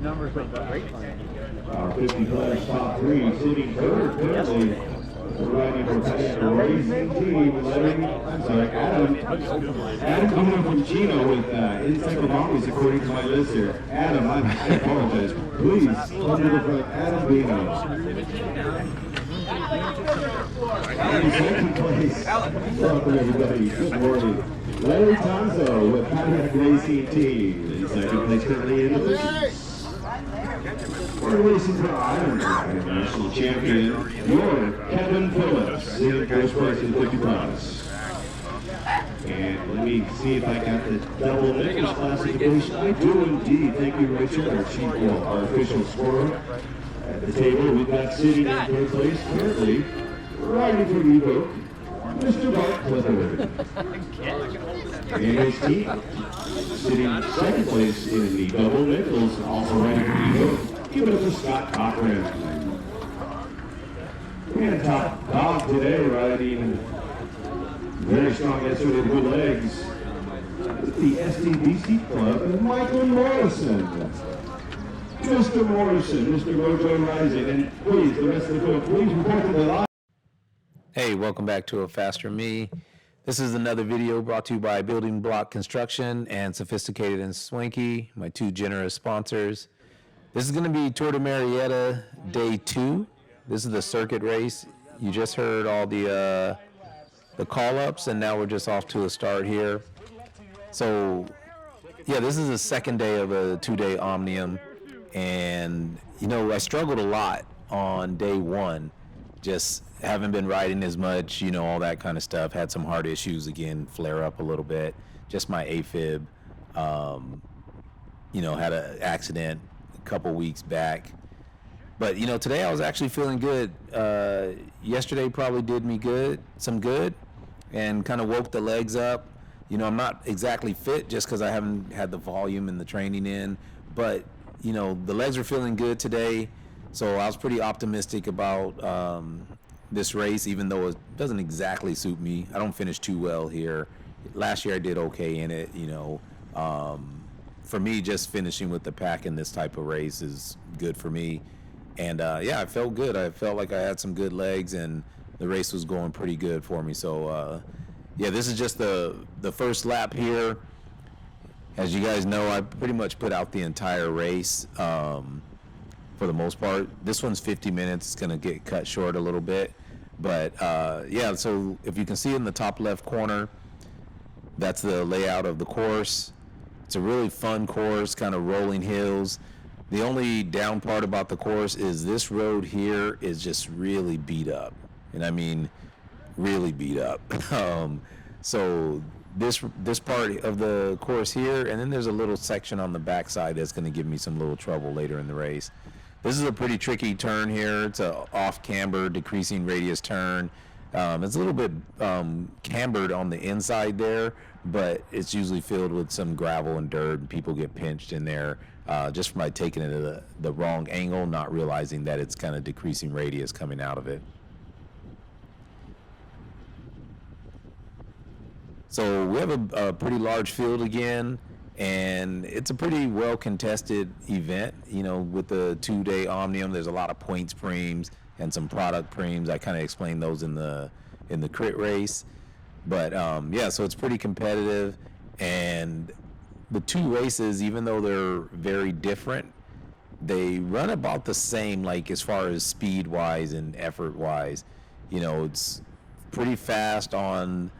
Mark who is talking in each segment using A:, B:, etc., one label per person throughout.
A: Our 50 players top three, sitting third currently. Riding for the racing team, Adam coming from Chino with encyclopedias according to my list here. Adam, I apologize. Please come to the front. Adam Bino. In second place, welcome everybody. Good morning. Larry Tonzo with Pontiac Racing Team. In second place currently in the race. We're racing for Iron National Champion, your Kevin Phillips, in first place in 50 pounds. And let me see if I got the double nickels classification. I do indeed. Thank you, Richard, our official scorer. At the table, we've got sitting in third place currently, riding for Evoke, Mr. Mark Clifford. And his team, sitting second place in the double nickels, also riding for Evoke. Give it up for Scott Cochran. We had top dog today riding very strong yesterday with good legs. The SDBC Club and Michael Morrison. Mr. Morrison, Mr. Rojo Rising, and please, the rest of the club, please report to the live.
B: Hey, welcome back to A Faster Me. This is another video brought to you by Building Block Construction and Sophisticated and Swanky, my two generous sponsors. This is going to be Tour de Murrieta Day 2. This is the circuit race. You just heard all the call-ups, and now we're just off to a start here. So, yeah, this is the second day of a 2-day Omnium, and, you know, I struggled a lot on day 1. Just haven't been riding as much, you know, all that kind of stuff. Had some heart issues again, flare up a little bit. Just my AFib, you know, had an accident couple weeks back, but you know, today I was actually feeling good. Yesterday probably did me some good, and kind of woke the legs up. You know, I'm not exactly fit just because I haven't had the volume and the training in, but you know, the legs are feeling good today, so I was pretty optimistic about this race, even though it doesn't exactly suit me. I don't finish too well here. Last year I did okay in it, you know. For me, just finishing with the pack in this type of race is good for me. And yeah, I felt good. I felt like I had some good legs, and the race was going pretty good for me. So yeah, this is just the first lap here. As you guys know, I pretty much put out the entire race for the most part. This one's 50 minutes. It's going to get cut short a little bit. But yeah, so if you can see in the top left corner, that's the layout of the course. It's a really fun course, kind of rolling hills. The only down part about the course is this road here is just really beat up. And I mean, really beat up. So this part of the course here, and then there's a little section on the backside that's going to give me some little trouble later in the race. This is a pretty tricky turn here. It's a off camber, decreasing radius turn. It's a little bit cambered on the inside there, but it's usually filled with some gravel and dirt, and people get pinched in there just from taking it at the wrong angle, not realizing that it's kind of decreasing radius coming out of it. So we have a pretty large field again, and it's a pretty well contested event. You know, with the 2-day Omnium, there's a lot of points preems and some product preems. I kind of explained those in the crit race, but yeah, so it's pretty competitive. And the two races, even though they're very different, they run about the same, like as far as speed wise and effort wise. You know, it's pretty fast on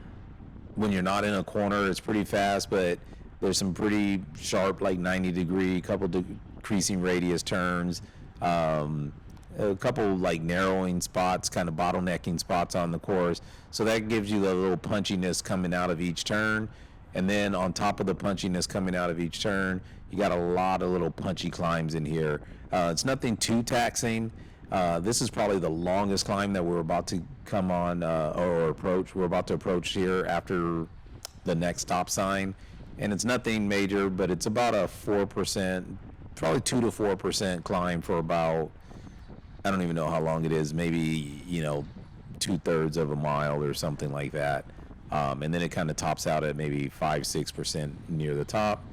B: when you're not in a corner. It's pretty fast, but there's some pretty sharp, like 90-degree, couple decreasing radius turns. A couple like narrowing spots, kind of bottlenecking spots on the course. So that gives you the little punchiness coming out of each turn. And then on top of the punchiness coming out of each turn, you got a lot of little punchy climbs in here. It's nothing too taxing. This is probably the longest climb that we're about to come on or approach. We're about to approach here after the next stop sign. And it's nothing major, but it's about a 4%, probably 2 to 4% climb for about, I don't even know how long it is, maybe, you know, 2/3 of a mile or something like that. And then it kind of tops out at maybe 5-6% near the top.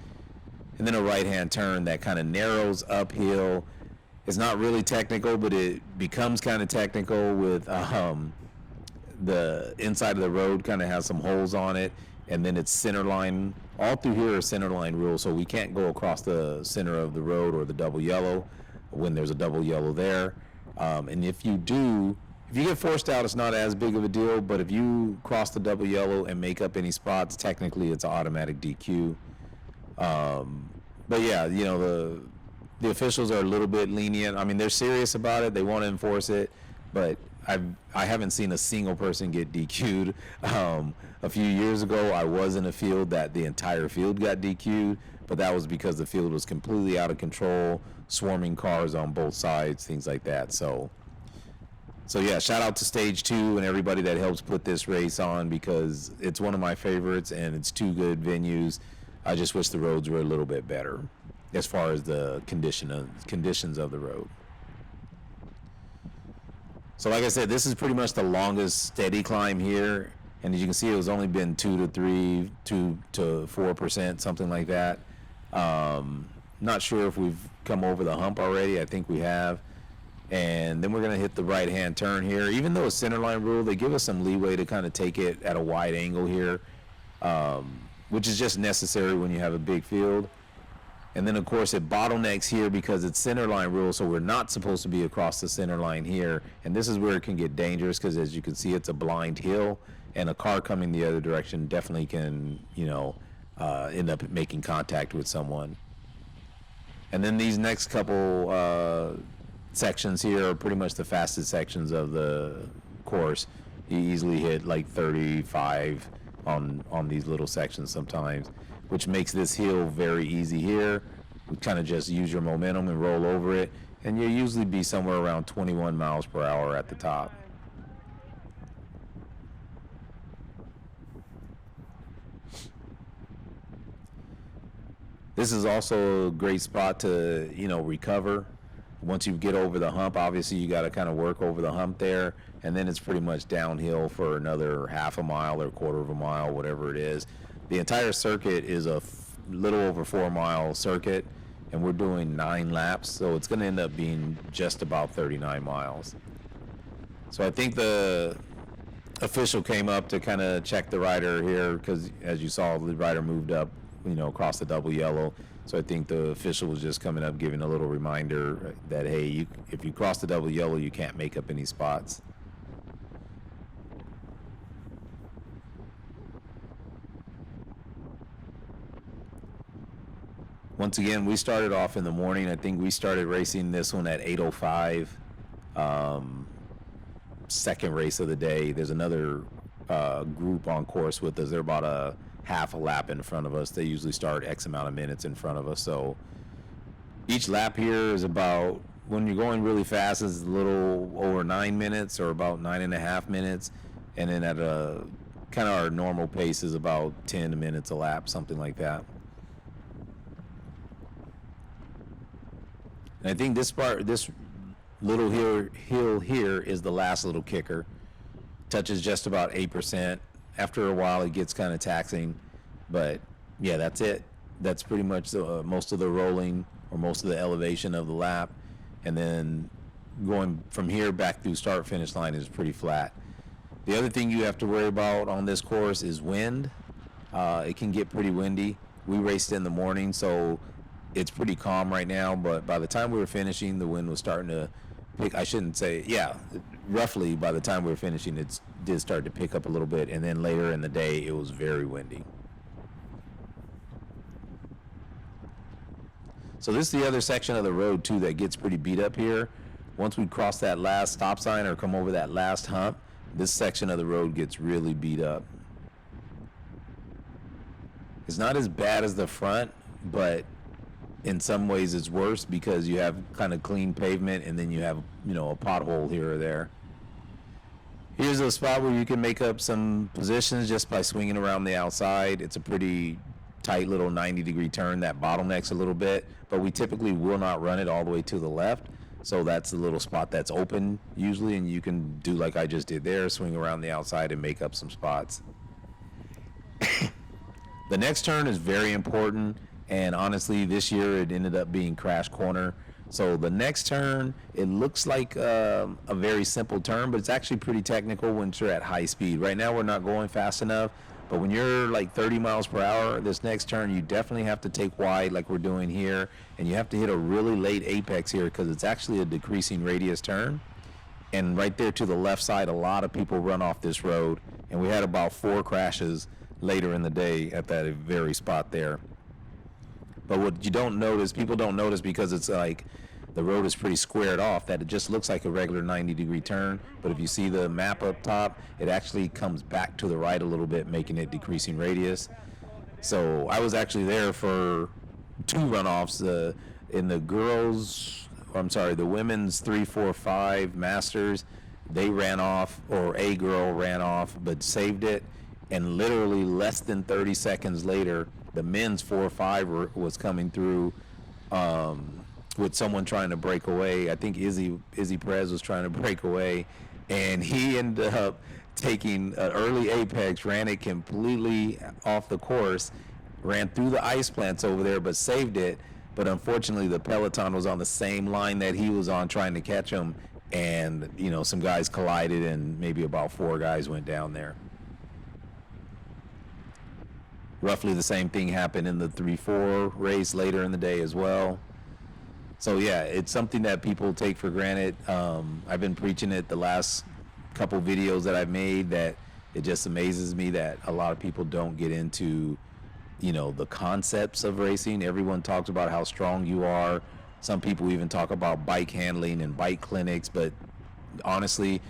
B: and then a right-hand turn that kind of narrows uphill. It's not really technical, but it becomes kind of technical with the inside of the road kind of has some holes on it, and then it's center line. All through here are center line rules, so we can't go across the center of the road or the double yellow when there's a double yellow there. And if you get forced out, it's not as big of a deal, but if you cross the double yellow and make up any spots, technically it's an automatic DQ. But yeah, you know, the officials are a little bit lenient. I mean, they're serious about it. They want to enforce it, but I haven't seen a single person get DQ'd. A few years ago, I was in a field that the entire field got DQ'd, but that was because the field was completely out of control, swarming cars on both sides, things like that. So yeah, shout out to Stage 2 and everybody that helps put this race on, because it's one of my favorites and it's two good venues. I just wish the roads were a little bit better as far as the conditions of the road. So like I said, this is pretty much the longest steady climb here, and as you can see, it was only been 2 to 4%, something like that. Not sure if we've come over the hump already. I think we have. And then we're going to hit the right-hand turn here. Even though it's center line rule, they give us some leeway to kind of take it at a wide angle here, which is just necessary when you have a big field. And then, of course, it bottlenecks here because it's center line rule, so we're not supposed to be across the center line here. And this is where it can get dangerous because, as you can see, it's a blind hill, and a car coming the other direction definitely can, you know, end up making contact with someone. And then these next couple sections here are pretty much the fastest sections of the course. You easily hit like 35 on these little sections sometimes, which makes this hill very easy here. We kind of just use your momentum and roll over it, and you'll usually be somewhere around 21 miles per hour at the top. This is also a great spot to, you know, recover. Once you get over the hump, obviously you got to kind of work over the hump there, and then it's pretty much downhill for another half a mile or quarter of a mile, whatever it is. The entire circuit is a little over 4 mile circuit, and we're doing 9 laps, so it's going to end up being just about 39 miles. So I think the official came up to kind of check the rider here, because as you saw, the rider moved up, you know, across the double yellow. So I think the official was just coming up, giving a little reminder that, hey, if you cross the double yellow, you can't make up any spots. Once again, we started off in the morning. I think we started racing this one at 8:05. Second race of the day. There's another group on course with us. They're about a half a lap in front of us. They usually start X amount of minutes in front of us. So each lap here is about, when you're going really fast, is a little over 9 minutes or about 9.5 minutes. And then at a kind of our normal pace is about 10 minutes a lap, something like that. And I think this little hill here is the last little kicker. Touches just about 8%. After a while, it gets kind of taxing, but yeah, that's it. That's pretty much most of the rolling or most of the elevation of the lap, and then going from here back through start-finish line is pretty flat. The other thing you have to worry about on this course is wind. It can get pretty windy. We raced in the morning, so it's pretty calm right now, but by the time we were finishing, the wind was starting to pick. I shouldn't say, yeah, roughly by the time we were finishing, it did start to pick up a little bit, and then later in the day, it was very windy. So this is the other section of the road, too, that gets pretty beat up here. Once we cross that last stop sign or come over that last hump, this section of the road gets really beat up. It's not as bad as the front, but in some ways it's worse because you have kind of clean pavement and then you have, you know, a pothole here or there. Here's a spot where you can make up some positions just by swinging around the outside. It's a pretty tight little 90-degree turn that bottlenecks a little bit, but we typically will not run it all the way to the left. So that's the little spot that's open usually, and you can do like I just did there, swing around the outside and make up some spots. The next turn is very important, And honestly, this year it ended up being crash corner. So the next turn, it looks like a very simple turn, but it's actually pretty technical when you're at high speed. Right now we're not going fast enough, but when you're like 30 miles per hour, this next turn you definitely have to take wide like we're doing here, and you have to hit a really late apex here because it's actually a decreasing radius turn. And right there to the left side, a lot of people run off this road, and we had about 4 crashes later in the day at that very spot there. But what you don't notice, people don't notice because it's like the road is pretty squared off, that it just looks like a regular 90-degree turn. But if you see the map up top, it actually comes back to the right a little bit, making it decreasing radius. So I was actually there for 2 runoffs in the the women's 3, 4, 5 Masters. They ran off, or a girl ran off, but saved it. And literally less than 30 seconds later, the men's 4 5 was coming through with someone trying to break away. I think Izzy Perez was trying to break away, and he ended up taking an early apex, ran it completely off the course, ran through the ice plants over there, but saved it. But unfortunately, the Peloton was on the same line that he was on trying to catch him, and some guys collided, and maybe about 4 guys went down there. Roughly the same thing happened in the 3-4 race later in the day as well. So yeah, it's something that people take for granted. I've been preaching it the last couple videos that I've made, that it just amazes me that a lot of people don't get into, the concepts of racing. Everyone talks about how strong you are. Some people even talk about bike handling and bike clinics, but honestly,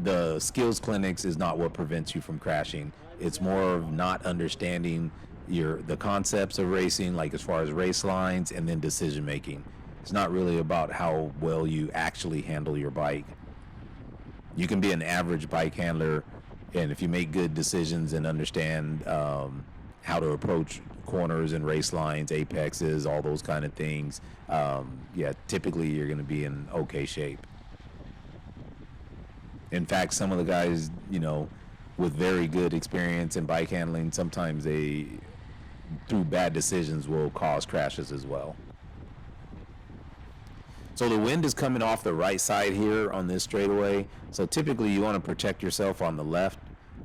B: the skills clinics is not what prevents you from crashing. It's more of not understanding the concepts of racing, like as far as race lines and then decision making. It's not really about how well you actually handle your bike. You can be an average bike handler, and if you make good decisions and understand how to approach corners and race lines, apexes, all those kind of things, typically you're going to be in okay shape. In fact, some of the guys, with very good experience in bike handling, sometimes they, through bad decisions, will cause crashes as well. So the wind is coming off the right side here on this straightaway. So typically you want to protect yourself on the left.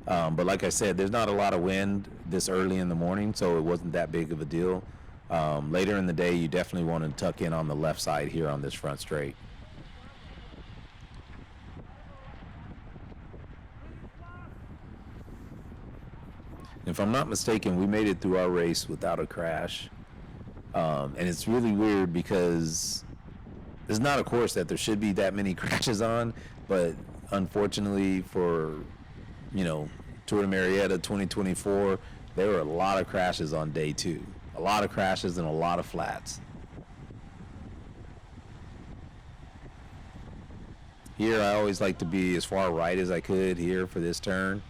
B: But like I said, there's not a lot of wind this early in the morning, so it wasn't that big of a deal. Later in the day, you definitely want to tuck in on the left side here on this front straight. If I'm not mistaken, we made it through our race without a crash. And it's really weird because it's not a course that there should be that many crashes on, but unfortunately for, Tour de Murrieta 2024, there were a lot of crashes on day 2. A lot of crashes and a lot of flats. Here, I always like to be as far right as I could here for this turn.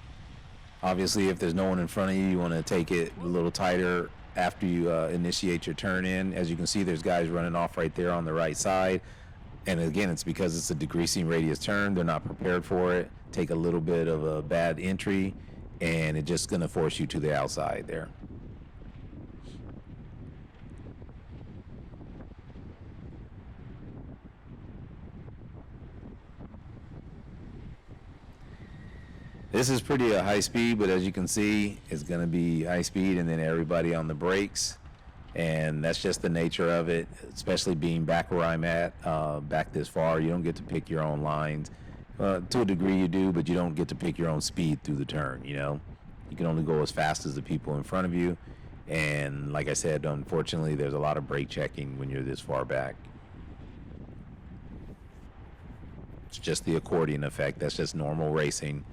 B: Obviously, if there's no one in front of you, you want to take it a little tighter after you initiate your turn in. As you can see, there's guys running off right there on the right side. And again, it's because it's a decreasing radius turn. They're not prepared for it. Take a little bit of a bad entry, and it's just going to force you to the outside there. This is pretty high speed, but as you can see, it's going to be high speed and then everybody on the brakes. And that's just the nature of it, especially being back where I'm at, back this far. You don't get to pick your own lines. To a degree you do, but you don't get to pick your own speed through the turn, You can only go as fast as the people in front of you. And like I said, unfortunately, there's a lot of brake checking when you're this far back. It's just the accordion effect. That's just normal racing.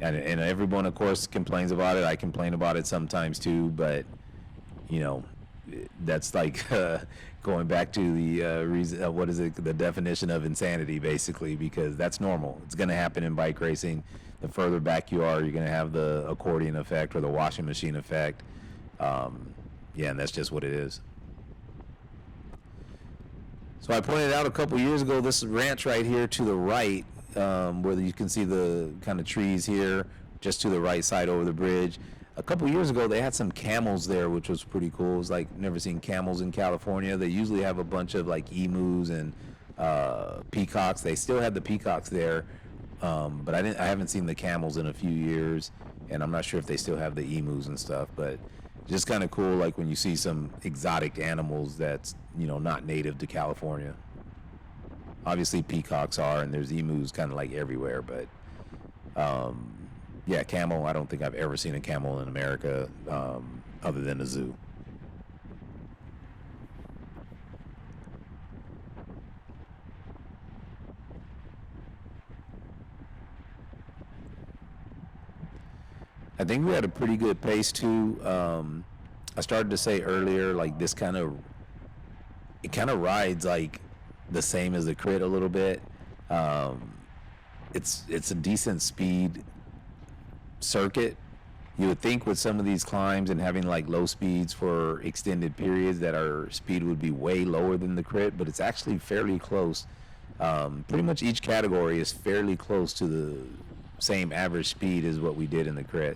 B: And everyone, of course, complains about it. I complain about it sometimes too, but that's like going back to the reason. What is it? The definition of insanity, basically, because that's normal. It's going to happen in bike racing. The further back you are, you're going to have the accordion effect or the washing machine effect. And that's just what it is. So I pointed out a couple years ago, this ranch right here to the right, where you can see the kind of trees here, just to the right side over the bridge. a couple years ago they had some camels there, which was pretty cool. It was like never seen camels in California. They usually have a bunch of like emus and peacocks. They still have the peacocks there, but I haven't seen the camels in a few years, and I'm not sure if they still have the emus and stuff. But just kind of cool, like when you see some exotic animals that's not native to California. Obviously peacocks are, and there's emus kind of like everywhere, but yeah, camel, I don't think I've ever seen a camel in America other than a zoo. I think we had a pretty good pace too. I started to say earlier, like it kind of rides like the same as the crit a little bit. It's a decent speed circuit. You would think with some of these climbs and having like low speeds for extended periods that our speed would be way lower than the crit, but it's actually fairly close. Pretty much each category is fairly close to the same average speed as what we did in the crit.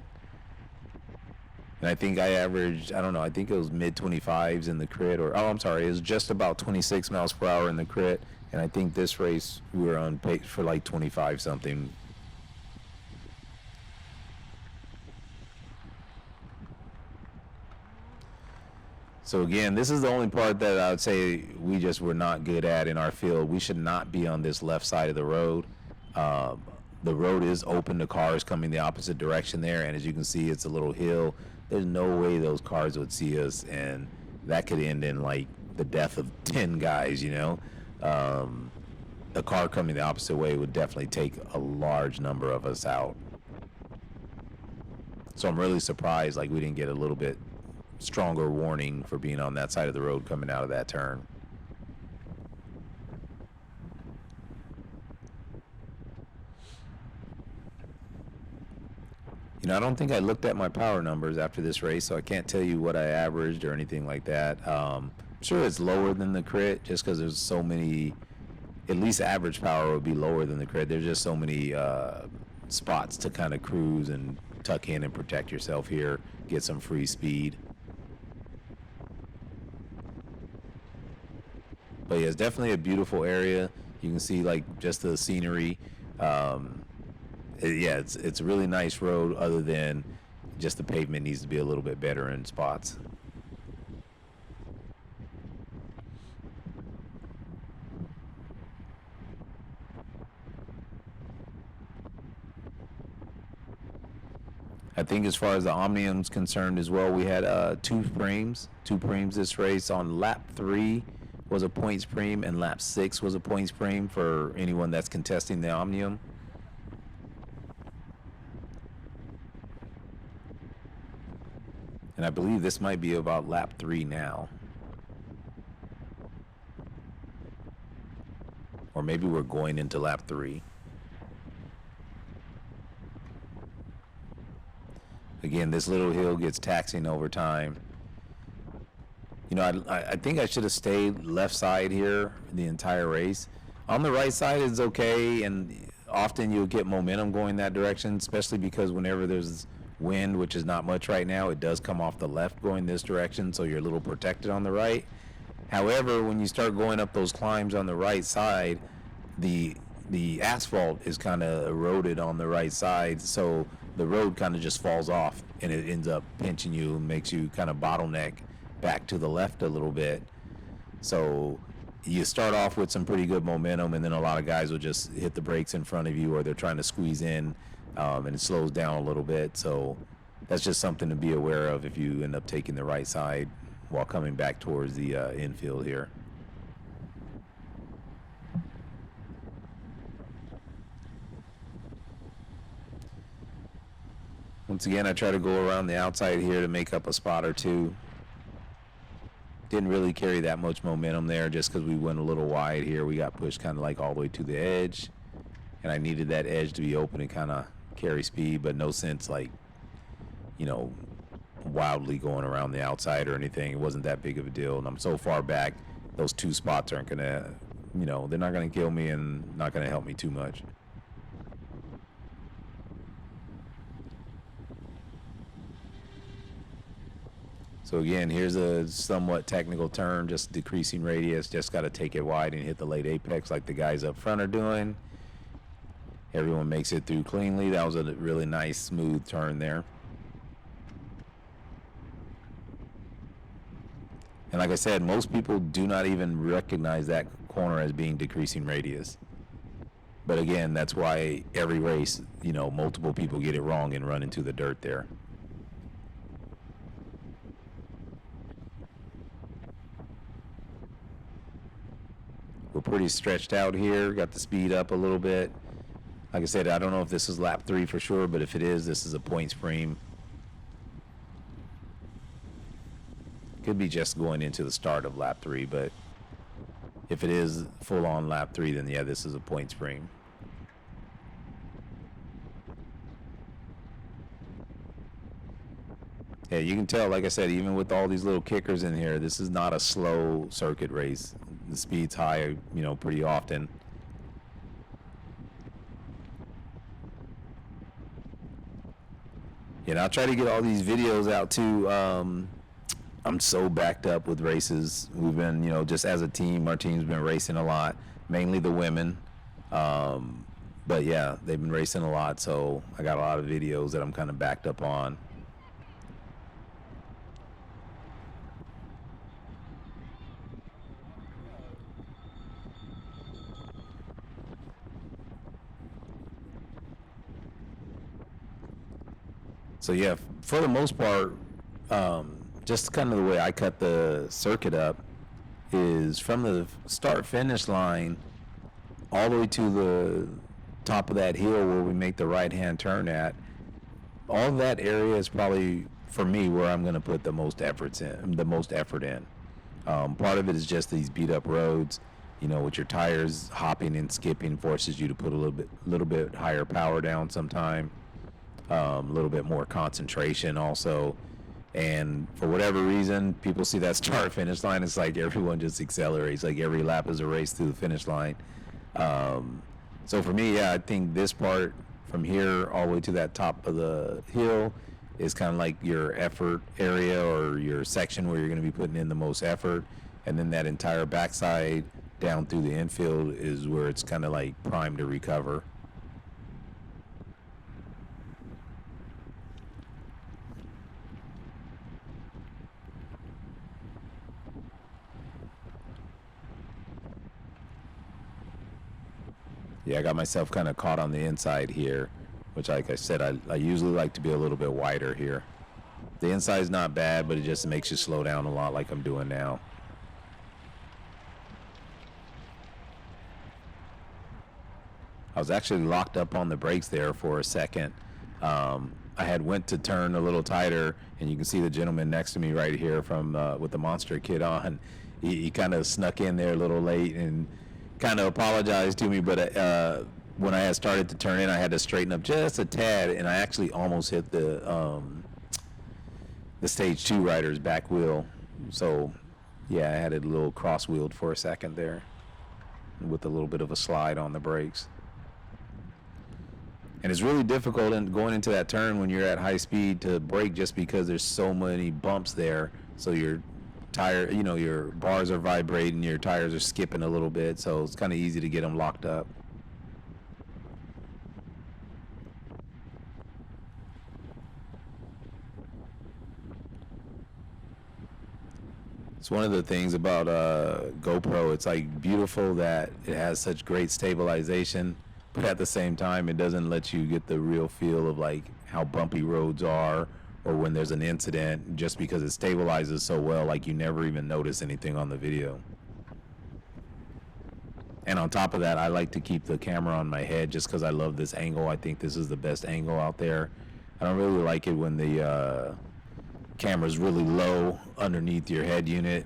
B: And I think I averaged, I don't know, I think it was mid 25s in the crit, or I'm sorry, it was just about 26 miles per hour in the crit. And I think this race we were on pace for like 25 something. So again, this is the only part that I would say we just were not good at in our field. We should not be on this left side of the road. The road is open to cars coming the opposite direction there, and as you can see, it's a little hill. There's no way those cars would see us, and that could end in like the death of 10 guys, A car coming the opposite way would definitely take a large number of us out. So I'm really surprised like we didn't get a little bit stronger warning for being on that side of the road coming out of that turn. I don't think I looked at my power numbers after this race, so I can't tell you what I averaged or anything like that. I'm sure it's lower than the crit just because there's so many, at least average power would be lower than the crit. There's just so many spots to kind of cruise and tuck in and protect yourself here, get some free speed. But yeah, it's definitely a beautiful area. You can see like just the scenery. Yeah, it's a really nice road, other than just the pavement needs to be a little bit better in spots. I think as far as the Omnium's concerned as well, we had two frames this race. On lap 3 was a points frame, and lap 6 was a points frame for anyone that's contesting the Omnium. And I believe this might be about lap 3 now. Or maybe we're going into lap 3. Again, this little hill gets taxing over time. I think I should have stayed left side here the entire race. On the right side is okay, and often you'll get momentum going that direction, especially because whenever there's wind, which is not much right now, it does come off the left going this direction, so you're a little protected on the right. However, when you start going up those climbs on the right side, the asphalt is kind of eroded on the right side, so the road kind of just falls off, and it ends up pinching you and makes you kind of bottleneck back to the left a little bit. So you start off with some pretty good momentum, and then a lot of guys will just hit the brakes in front of you, or they're trying to squeeze in, and it slows down a little bit. So that's just something to be aware of if you end up taking the right side while coming back towards the infield here. Once again, I try to go around the outside here to make up a spot or two. Didn't really carry that much momentum there just because we went a little wide here. We got pushed kind of like all the way to the edge, and I needed that edge to be open and kind of carry speed, but no sense like, wildly going around the outside or anything. It wasn't that big of a deal, and I'm so far back, those two spots aren't going to, they're not going to kill me and not going to help me too much. So again, here's a somewhat technical turn, just decreasing radius. Just got to take it wide and hit the late apex like the guys up front are doing. Everyone makes it through cleanly. That was a really nice, smooth turn there. And like I said, most people do not even recognize that corner as being decreasing radius. But again, that's why every race, you know, multiple people get it wrong and run into the dirt there. We're pretty stretched out here. Got the speed up a little bit. Like I said, I don't know if this is lap 3 for sure, but if it is, this is a points frame. Could be just going into the start of lap 3, but if it is full on lap 3, then yeah, this is a points frame. Yeah, you can tell, like I said, even with all these little kickers in here, this is not a slow circuit race. The speed's high, you know, pretty often. Yeah, and I'll try to get all these videos out too. I'm so backed up with races. We've been, you know, just as a team, our team's been racing a lot, mainly the women. But yeah, they've been racing a lot, so I got a lot of videos that I'm kind of backed up on. So yeah, for the most part, just kind of the way I cut the circuit up is from the start finish line all the way to the top of that hill where we make the right hand turn at. All that area is probably, for me, where I'm going to put the most effort in. Part of it is just these beat up roads, you know, with your tires hopping and skipping forces you to put a little bit higher power down sometime. A little bit more concentration also, and for whatever reason, people see that start finish line, it's like everyone just accelerates, like every lap is a race through the finish line. So for me, yeah, I think this part from here all the way to that top of the hill is kind of like your effort area or your section where you're going to be putting in the most effort, and then that entire backside down through the infield is where it's kind of like primed to recover. Yeah, I got myself kind of caught on the inside here, which, like I said, I usually like to be a little bit wider here. The inside's not bad, but it just makes you slow down a lot like I'm doing now. I was actually locked up on the brakes there for a second. I had went to turn a little tighter, and you can see the gentleman next to me right here from with the Monster kit on. He kind of snuck in there a little late and kind of apologized to me, but when I had started to turn in, I had to straighten up just a tad, and I actually almost hit the stage 2 rider's back wheel. So yeah, I had it a little cross-wheeled for a second there with a little bit of a slide on the brakes. And it's really difficult in going into that turn when you're at high speed to brake, just because there's so many bumps there. So your tire, you know, your bars are vibrating, your tires are skipping a little bit, so it's kind of easy to get them locked up. It's one of the things about GoPro. It's like beautiful that it has such great stabilization, but at the same time, it doesn't let you get the real feel of like how bumpy roads are, or when there's an incident, just because it stabilizes so well, like you never even notice anything on the video. And on top of that, I like to keep the camera on my head just because I love this angle. I think this is the best angle out there. I don't really like it when the camera's really low underneath your head unit.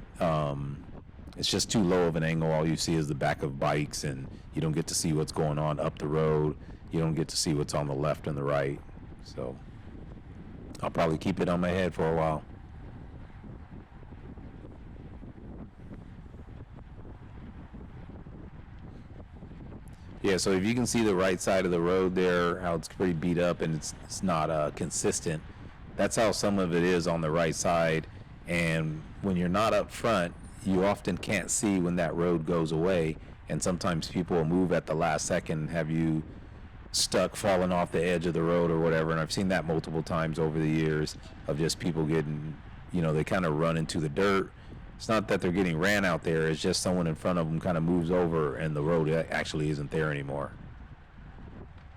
B: It's just too low of an angle. All you see is the back of bikes, and you don't get to see what's going on up the road. You don't get to see what's on the left and the right. So I'll probably keep it on my head for a while. Yeah, so if you can see the right side of the road there, how it's pretty beat up and it's not consistent. That's how some of it is on the right side. And when you're not up front, you often can't see when that road goes away. And sometimes people will move at the last second and have you stuck falling off the edge of the road or whatever. And I've seen that multiple times over the years of just people getting, they kind of run into the dirt. It's not that they're getting ran out there. It's just someone in front of them kind of moves over and the road actually isn't there anymore.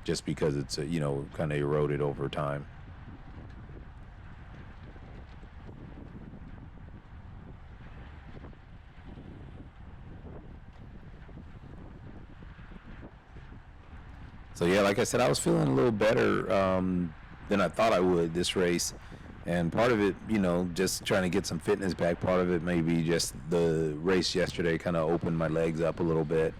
B: Just because it's, kind of eroded over time. So yeah, like I said, I was feeling a little better than I thought I would this race. And part of it, just trying to get some fitness back. Part of it may be just the race yesterday kind of opened my legs up a little bit.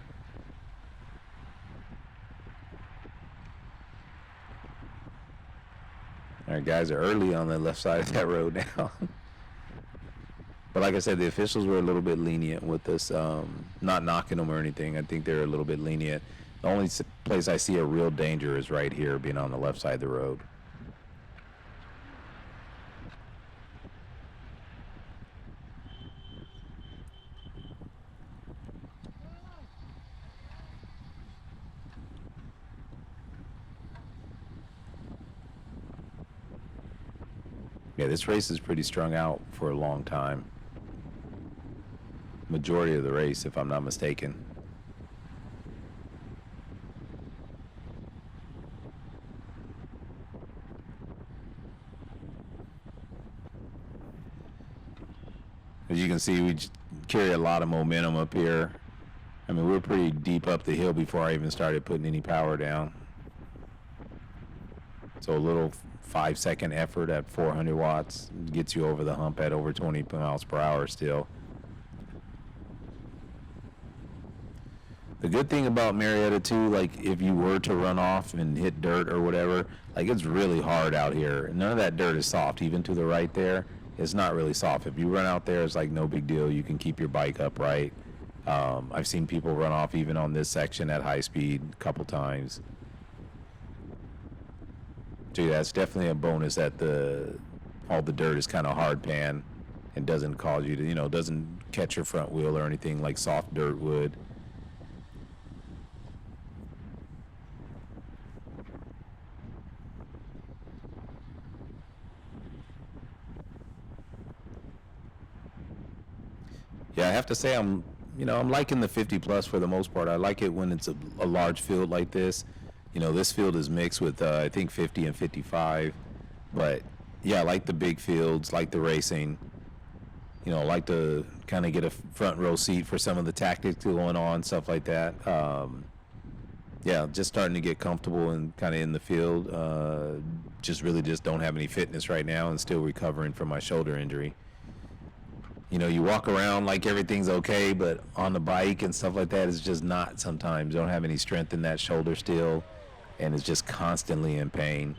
B: All right, guys are early on the left side of that road now. But like I said, the officials were a little bit lenient with this, not knocking them or anything. I think they're a little bit lenient. The only place I see a real danger is right here, being on the left side of the road. Yeah, this race is pretty strung out for a long time. Majority of the race, if I'm not mistaken. As you can see, we carry a lot of momentum up here. I mean, we're pretty deep up the hill before I even started putting any power down. So a little 5-second effort at 400 watts gets you over the hump at over 20 miles per hour still. The good thing about Murrieta too, like if you were to run off and hit dirt or whatever, like it's really hard out here. None of that dirt is soft, even to the right there. It's not really soft. If you run out there, it's like no big deal. You can keep your bike upright. I've seen people run off even on this section at high speed a couple times. So yeah, that's definitely a bonus that all the dirt is kind of hard pan and doesn't cause you to, doesn't catch your front wheel or anything like soft dirt would. Yeah, I have to say I'm liking the 50 plus for the most part. I like it when it's a large field like this. This field is mixed with I think 50 and 55, but yeah, I like the big fields, like the racing. Like to kind of get a front row seat for some of the tactics going on, stuff like that. Yeah, just starting to get comfortable and kind of in the field. Just don't have any fitness right now and still recovering from my shoulder injury. You walk around like everything's okay, but on the bike and stuff like that, it's just not sometimes. You don't have any strength in that shoulder still, and it's just constantly in pain.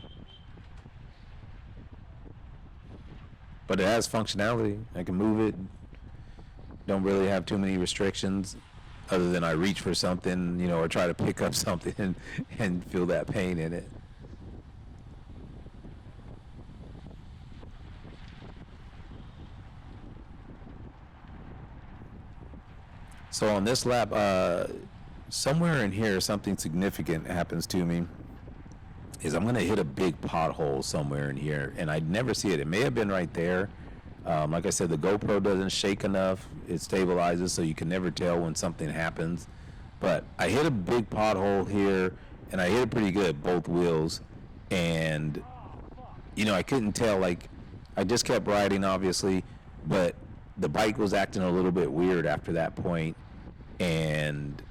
B: But it has functionality. I can move it. Don't really have too many restrictions other than I reach for something, or try to pick up something and feel that pain in it. So on this lap, somewhere in here, something significant happens to me. I'm going to hit a big pothole somewhere in here, and I never see it. It may have been right there. Like I said, the GoPro doesn't shake enough. It stabilizes, so you can never tell when something happens. But I hit a big pothole here, and I hit it pretty good, both wheels. And, I couldn't tell. Like, I just kept riding, obviously, but the bike was acting a little bit weird after that point. And,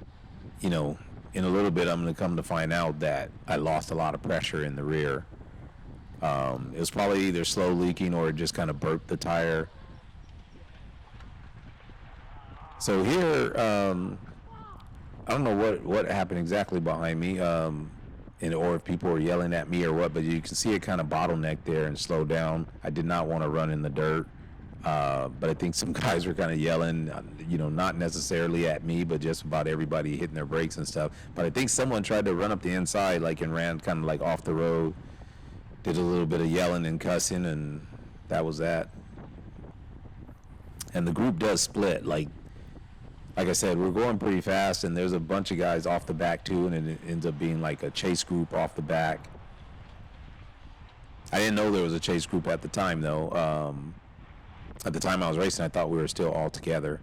B: in a little bit, I'm going to come to find out that I lost a lot of pressure in the rear. It was probably either slow leaking or it just kind of burped the tire. So here, I don't know what happened exactly behind me, or if people were yelling at me or what, but you can see it kind of bottleneck there and slow down. I did not want to run in the dirt. But I think some guys were kind of yelling, not necessarily at me, but just about everybody hitting their brakes and stuff. But I think someone tried to run up the inside, and ran kind of off the road, did a little bit of yelling and cussing, and that was that. And the group does split. Like I said, we're going pretty fast, and there's a bunch of guys off the back too, and it ends up being like a chase group off the back. I didn't know there was a chase group at the time, though. At the time I was racing, I thought we were still all together.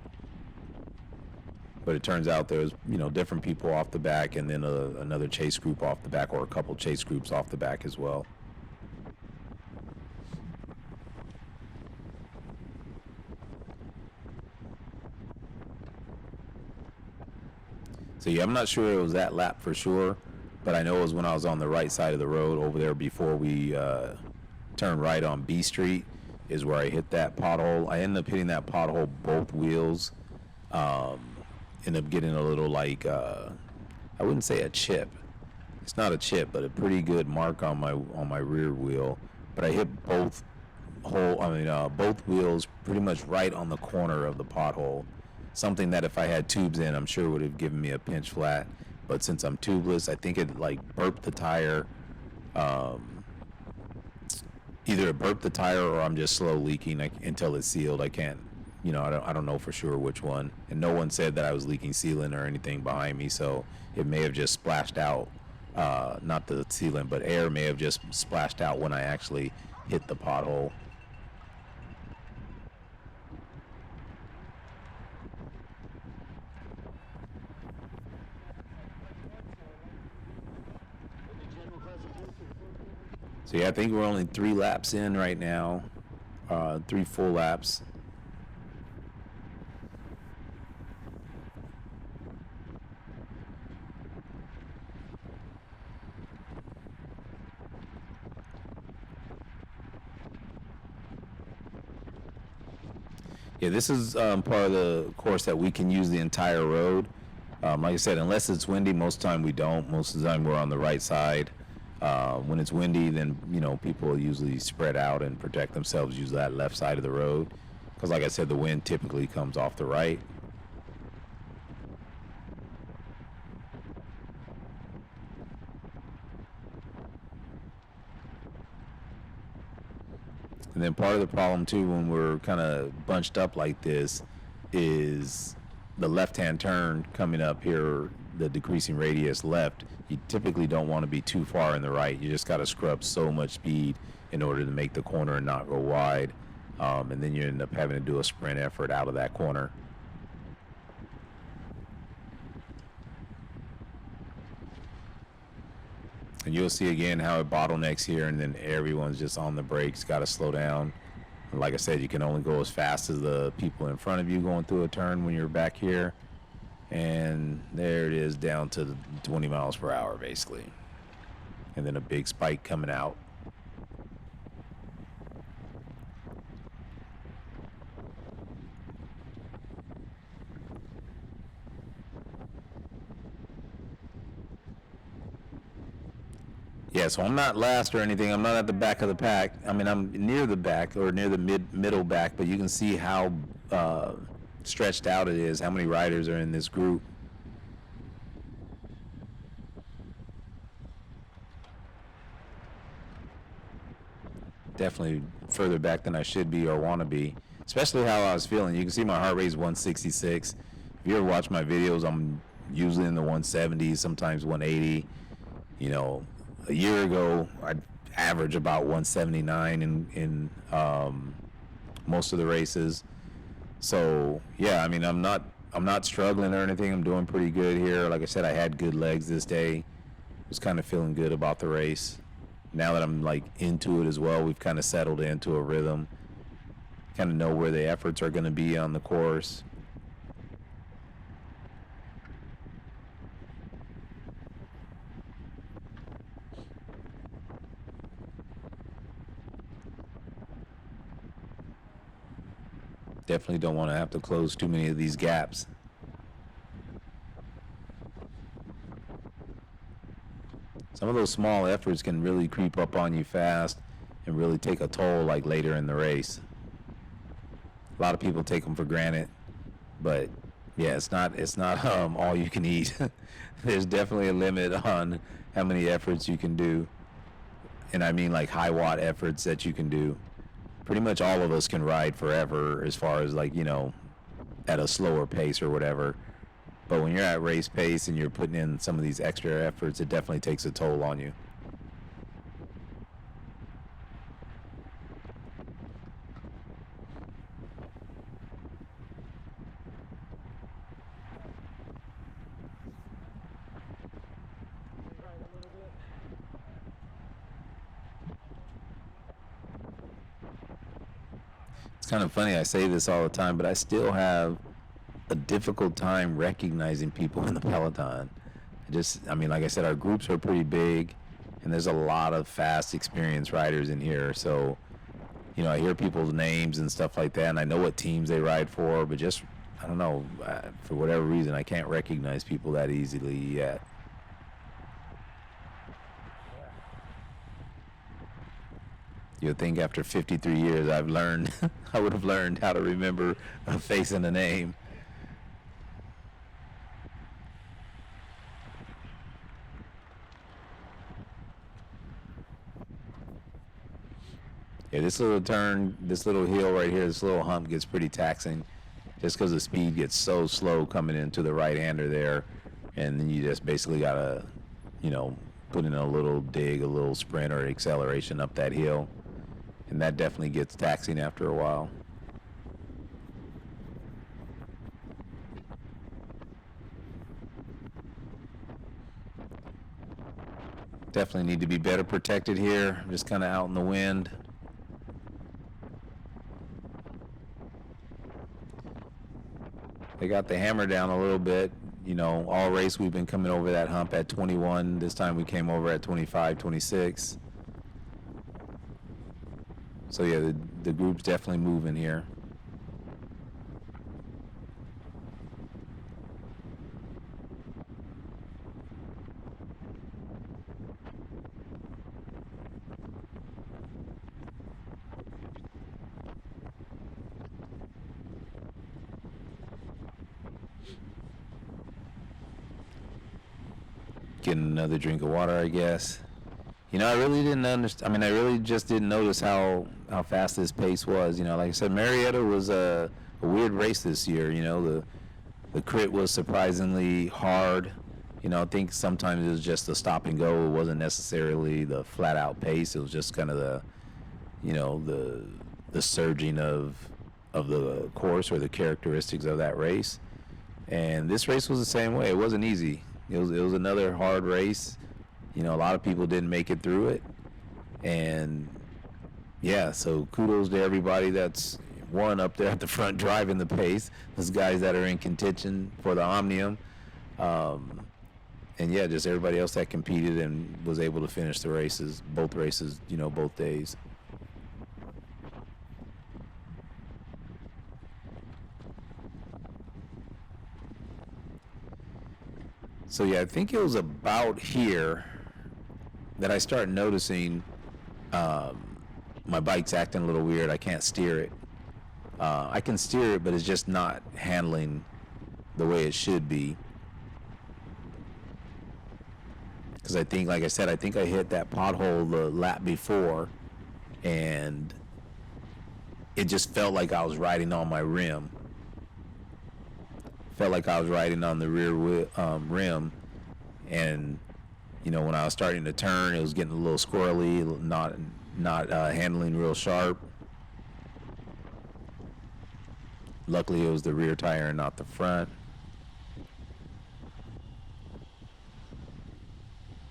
B: But it turns out there's, different people off the back, and then another chase group off the back, or a couple chase groups off the back as well. So yeah, I'm not sure it was that lap for sure, but I know it was when I was on the right side of the road over there before we turned right on B Street is where I hit that pothole. I ended up hitting that pothole both wheels. Ended up getting a little I wouldn't say a chip. It's not a chip, but a pretty good mark on my rear wheel. But I hit both wheels pretty much right on the corner of the pothole. Something that if I had tubes in, I'm sure would have given me a pinch flat. But since I'm tubeless, I think it burped the tire. Either it burped the tire or I'm just slow leaking until it's sealed. I can't, I don't know for sure which one. And no one said that I was leaking sealant or anything behind me, so it may have just splashed out. Not the sealant, but air may have just splashed out when I actually hit the pothole. So yeah, I think we're only 3 laps in right now, 3 full laps. Yeah, this is part of the course that we can use the entire road. Like I said, unless it's windy, most of the time we don't. Most of the time we're on the right side. When it's windy, then people usually spread out and protect themselves, use that left side of the road, because like I said, the wind typically comes off the right. And then part of the problem too, when we're kind of bunched up like this, is the left-hand turn coming up here, the decreasing radius left. You typically don't want to be too far in the right. You just got to scrub so much speed in order to make the corner and not go wide. And then you end up having to do a sprint effort out of that corner. And you'll see again how it bottlenecks here, and then everyone's just on the brakes, got to slow down. And like I said, you can only go as fast as the people in front of you going through a turn when you're back here. And there it is, down to 20 miles per hour basically. And then a big spike coming out. Yeah, so I'm not last or anything. I'm not at the back of the pack. I mean, I'm near the back or near the middle back, but you can see how stretched out it is, how many riders are in this group. Definitely further back than I should be or want to be, especially how I was feeling. You can see my heart rate is 166. If you ever watch my videos, I'm usually in the 170s, sometimes 180. A year ago, I'd average about 179 in most of the races. So yeah, I mean, I'm not struggling or anything. I'm doing pretty good here. Like I said, I had good legs this day. Was kind of feeling good about the race. Now that I'm into it as well, we've kind of settled into a rhythm. Kind of know where the efforts are going to be on the course. Definitely don't want to have to close too many of these gaps. Some of those small efforts can really creep up on you fast and really take a toll later in the race. A lot of people take them for granted, but yeah, it's not all you can eat. There's definitely a limit on how many efforts you can do. And I mean high watt efforts that you can do pretty much all of us can ride forever as far as like, at a slower pace or whatever. But when you're at race pace and you're putting in some of these extra efforts, it definitely takes a toll on you. It's kind of funny, I say this all the time, but I still have a difficult time recognizing people in the Peloton. Like I said, our groups are pretty big, and there's a lot of fast, experienced riders in here. So, I hear people's names and stuff like that, and I know what teams they ride for, but just, I don't know, for whatever reason, I can't recognize people that easily yet. You'd think after 53 years I would have learned how to remember a face and a name. Yeah, this little hill right here, this little hump gets pretty taxing just because the speed gets so slow coming into the right-hander there. And then you just basically got to, put in a little dig, a little sprint or acceleration up that hill. And that definitely gets taxing after a while. Definitely need to be better protected here. I'm just kind of out in the wind. They got the hammer down a little bit. All race we've been coming over that hump at 21. This time we came over at 25, 26. So yeah, the group's definitely moving here. Getting another drink of water, I guess. I really didn't understand. I really just didn't notice how fast this pace was. Like I said, Murrieta was a weird race this year. The crit was surprisingly hard. I think sometimes it was just the stop and go. It wasn't necessarily the flat out pace. It was just kind of the surging of the course or the characteristics of that race. And this race was the same way. It wasn't easy. It was another hard race. A lot of people didn't make it through it. And yeah, so kudos to everybody that's up there at the front driving the pace. Those guys that are in contention for the Omnium. And yeah, just everybody else that competed and was able to finish the races, both days. So yeah, I think it was about here that I started noticing my bike's acting a little weird. I can't steer it. I can steer it, but it's just not handling the way it should be. Because I think, like I said, I hit that pothole the lap before, and it just felt like I was riding on my rim. Felt like I was riding on the rear rim, and when I was starting to turn, it was getting a little squirrely, not handling real sharp. Luckily, it was the rear tire and not the front.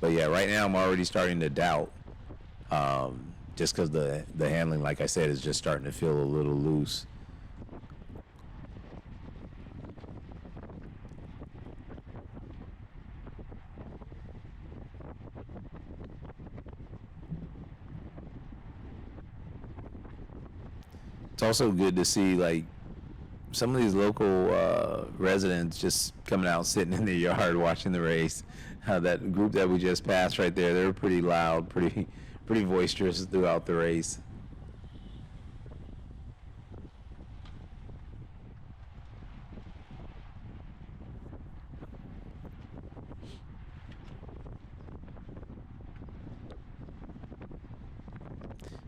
B: But yeah, right now I'm already starting to doubt, just because the handling, like I said, is just starting to feel a little loose. It's also good to see like some of these local residents just coming out, sitting in the yard watching the race. That group that we just passed right there, they were pretty loud, pretty boisterous throughout the race.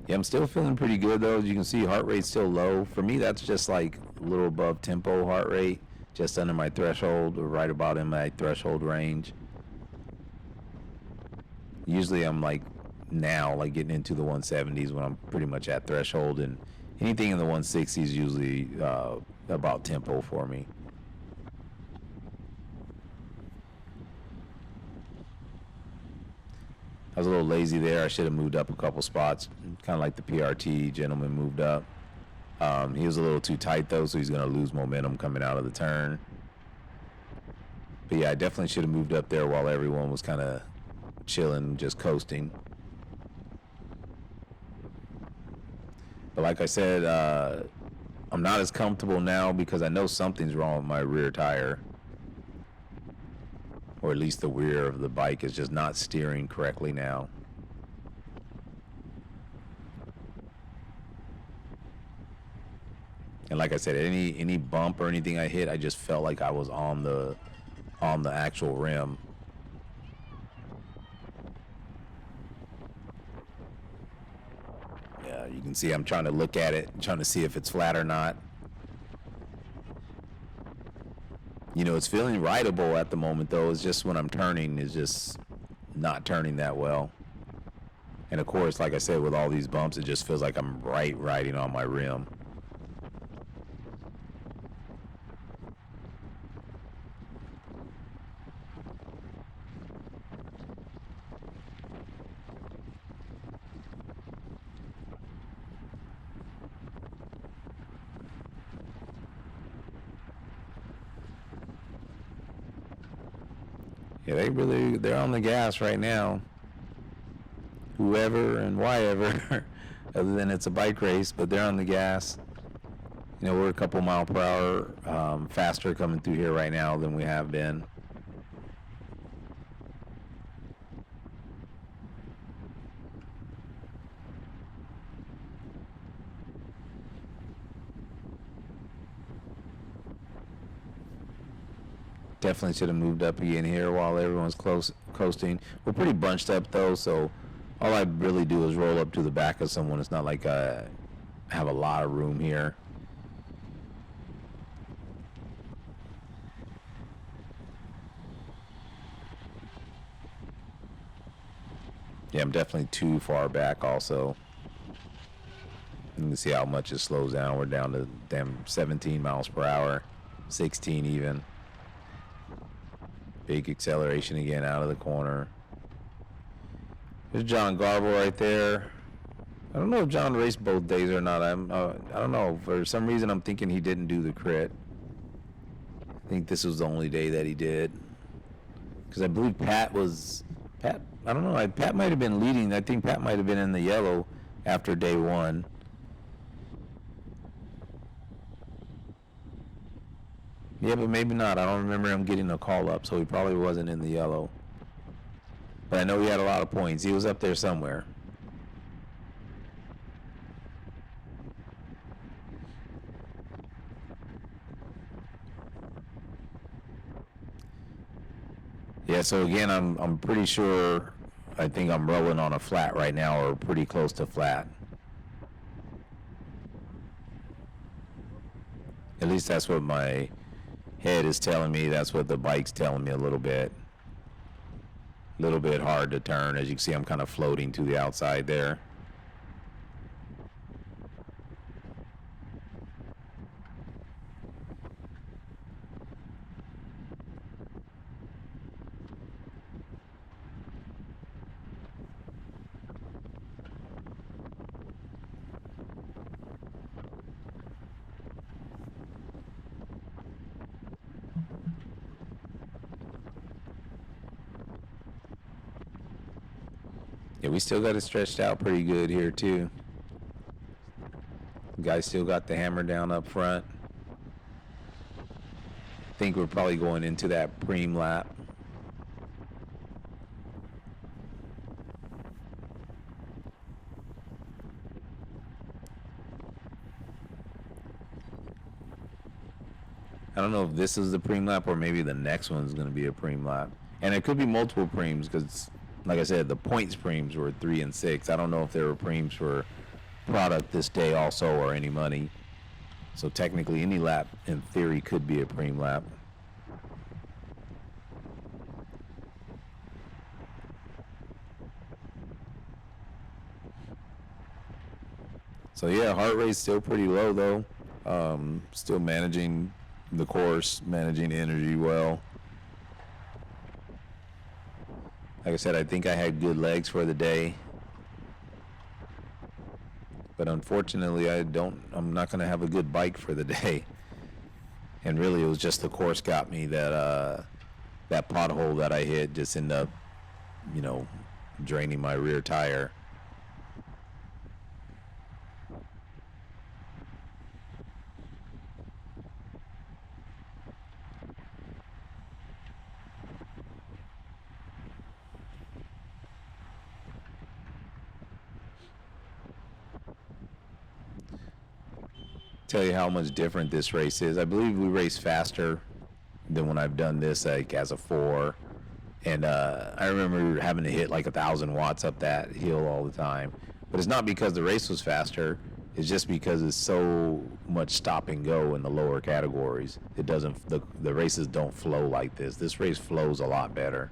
B: Yeah, I'm still feeling pretty good though. As you can see, heart rate's still low. For me, that's just like a little above tempo heart rate, just under my threshold or right about in my threshold range. Usually I'm like now, like getting into the 170s when I'm pretty much at threshold, and anything in the 160s usually about tempo for me. I was a little lazy there. I should have moved up a couple spots, kind of like the PRT gentleman moved up. He was a little too tight though, so he's going to lose momentum coming out of the turn. But yeah, I definitely should have moved up there while everyone was kind of chilling, just coasting. But like I said, I'm not as comfortable now because I know something's wrong with my rear tire. Or at least the rear of the bike is just not steering correctly now. And like I said, any bump or anything I hit, I just felt like I was on the actual rim. Yeah, you can see I'm trying to look at it, trying to see if it's flat or not. You know, it's feeling rideable at the moment, though. It's just when I'm turning, it's just not turning that well. And of course, like I said, with all these bumps, it just feels like I'm riding on my rim. Yeah, they're on the gas right now. Whoever and whyever, other than it's a bike race, but they're on the gas. You know, we're a couple mile per hour faster coming through here right now than we have been. Definitely should have moved up again here while everyone's coasting. We're pretty bunched up though, so all I really do is roll up to the back of someone. It's not like I have a lot of room here. Yeah, I'm definitely too far back also. You can see how much it slows down. We're down to damn 17 miles per hour, 16 even. Big acceleration again out of the corner. There's John Garble right there. I don't know if John raced both days or not. I don't know. For some reason, I'm thinking he didn't do the crit. I think this was the only day that he did. Because I believe Pat, I don't know. Pat might have been leading. I think Pat might have been in the yellow after day one. Yeah, but maybe not. I don't remember him getting a call up, so he probably wasn't in the yellow. But I know he had a lot of points. He was up there somewhere. Yeah, so again, I'm pretty sure, I think I'm rolling on a flat right now, or pretty close to flat. At least that's what my head is telling me. That's what the bike's telling me a little bit. A little bit hard to turn. As you can see, I'm kind of floating to the outside there. Yeah, we still got it stretched out pretty good here too. Guys still got the hammer down up front. I think we're probably going into that preem lap. I don't know if this is the preem lap or maybe the next one's going to be a preem lap. And it could be multiple preems because, like I said, the points preems were 3 and 6. I don't know if there were preems for product this day also, or any money. So technically any lap in theory could be a preem lap. So yeah, heart rate's still pretty low though. Still managing the course, managing energy well. Like I said, I think I had good legs for the day. But unfortunately, I'm not going to have a good bike for the day. And really, it was just the course got me that that pothole that I hit just ended up, draining my rear tire. Tell you how much different this race is. I believe we race faster than when I've done this like as a 4, and I remember having to hit like 1,000 watts up that hill all the time. But it's not because the race was faster. It's just because it's so much stop and go in the lower categories. It doesn't. The races don't flow like this. This race flows a lot better.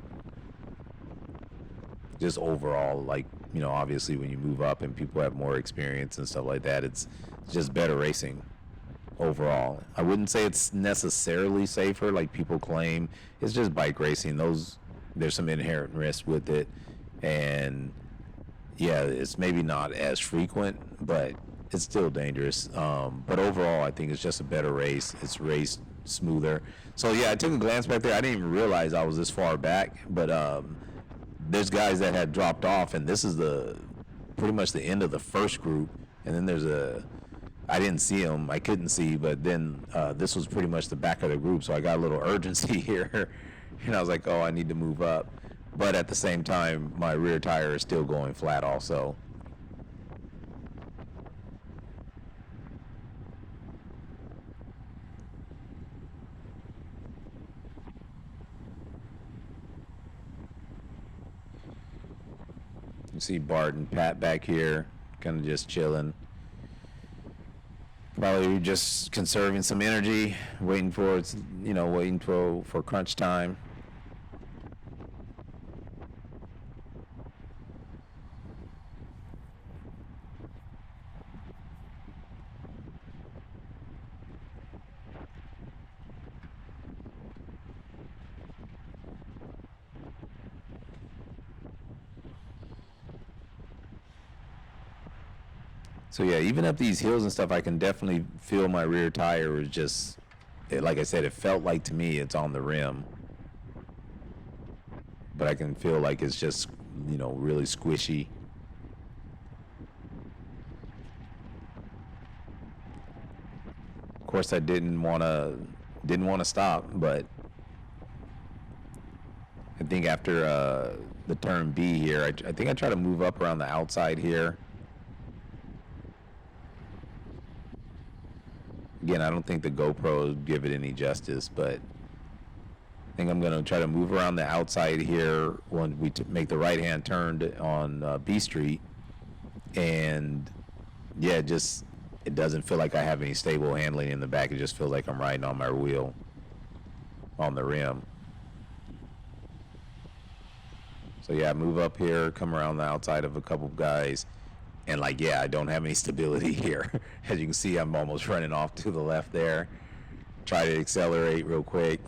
B: Just overall, like, obviously when you move up and people have more experience and stuff like that, it's just better racing overall. I wouldn't say it's necessarily safer like people claim. It's just bike racing. There's some inherent risk with it, and yeah, it's maybe not as frequent, but it's still dangerous. But overall, I think it's just a better race. It's raced smoother. So yeah, I took a glance back there. I didn't even realize I was this far back, but there's guys that had dropped off, and this is pretty much the end of the first group, and then I didn't see them. I couldn't see, but then this was pretty much the back of the group, so I got a little urgency here, and I was like, oh, I need to move up. But at the same time, my rear tire is still going flat also. You see Bart and Pat back here, kind of just chilling. Probably just conserving some energy, waiting for crunch time. So yeah, even up these hills and stuff, I can definitely feel my rear tire was just, like I said, it felt like to me it's on the rim. But I can feel like it's just, really squishy. Of course, I didn't want to stop, but I think after the turn B here, I think I try to move up around the outside here. Again, I don't think the GoPro would give it any justice, but I think I'm going to try to move around the outside here when we make the right-hand turn on B Street. And, yeah, it doesn't feel like I have any stable handling in the back. It just feels like I'm riding on my wheel on the rim. So, yeah, move up here, come around the outside of a couple of guys. And I don't have any stability here. As you can see, I'm almost running off to the left there. Try to accelerate real quick.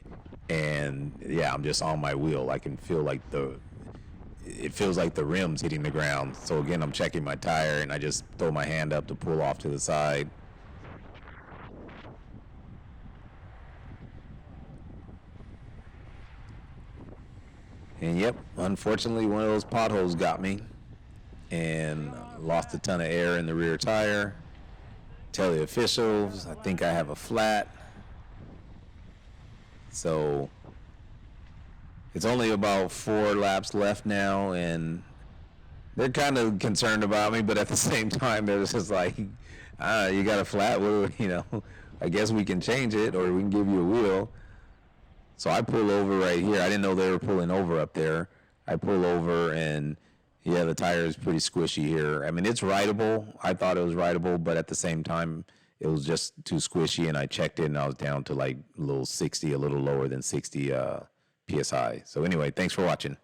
B: And yeah, I'm just on my wheel. I can feel it feels like the rim's hitting the ground. So again, I'm checking my tire and I just throw my hand up to pull off to the side. And yep, unfortunately, one of those potholes got me. And lost a ton of air in the rear tire. Tell the officials, I think I have a flat. So it's only about 4 laps left now, and they're kind of concerned about me, but at the same time, they're just like, you got a flat, well, I guess we can change it, or we can give you a wheel. So I pull over right here. I didn't know they were pulling over up there. I pull over, and Yeah, the tire is pretty squishy here. I mean, it's rideable. I thought it was rideable, but at the same time, it was just too squishy, and I checked it, and I was down to like a little 60, a little lower than 60 PSI. So anyway, thanks for watching.